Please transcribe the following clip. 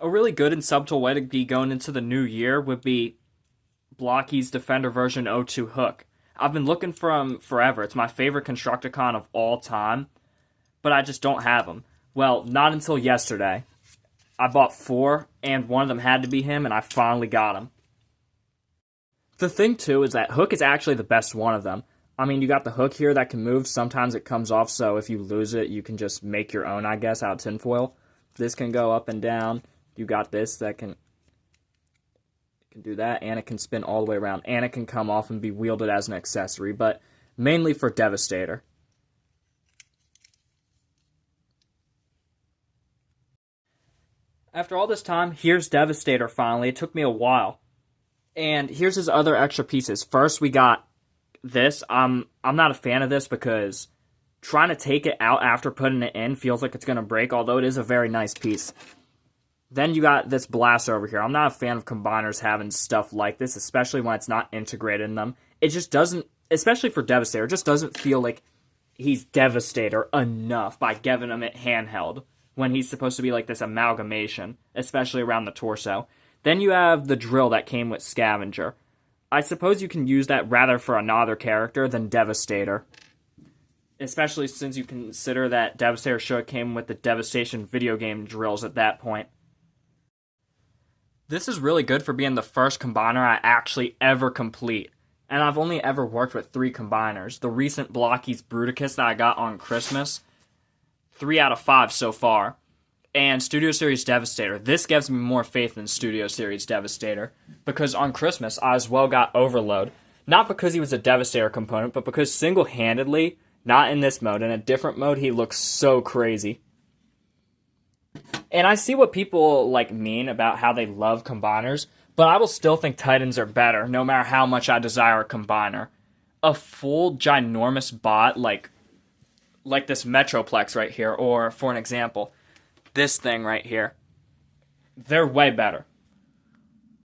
A really good and subtle way to be going into the new year would be Blocky's Defender version 02 Hook. I've been looking for him forever. It's my favorite Constructicon of all time, but I just don't have him. Well, not until yesterday. I bought 4, and one of them had to be him, and I finally got him. The thing, too, is that Hook is actually the best one of them. I mean, you got the hook here that can move. Sometimes it comes off, so if you lose it, you can just make your own, I guess, out of tinfoil. This can go up and down. You got this that can do that, and it can spin all the way around, and it can come off and be wielded as an accessory, but mainly for Devastator. After all this time, here's Devastator finally. It took me a while. And here's his other extra pieces. First, we got this. I'm not a fan of this because trying to take it out after putting it in feels like it's going to break, although it is a very nice piece. Then you got this blaster over here. I'm not a fan of combiners having stuff like this, especially when it's not integrated in them. It just doesn't, especially for Devastator, it just doesn't feel like he's Devastator enough by giving him it handheld when he's supposed to be like this amalgamation, especially around the torso. Then you have the drill that came with Scavenger. I suppose you can use that rather for another character than Devastator, especially since you consider that Devastator should have came with the Devastation video game drills at that point. This is really good for being the first combiner I actually ever complete, and I've only ever worked with 3 combiners. The recent Blocky's Bruticus that I got on Christmas, 3 out of 5 so far. And Studio Series Devastator. This gives me more faith than Studio Series Devastator, because on Christmas I as well got Overload. Not because he was a Devastator component, but because single-handedly, not in this mode, in a different mode, he looks so crazy. And I see what people mean about how they love combiners, but I will still think Titans are better, no matter how much I desire a combiner. A full, ginormous bot, like this Metroplex right here, or, for an example, this thing right here, they're way better.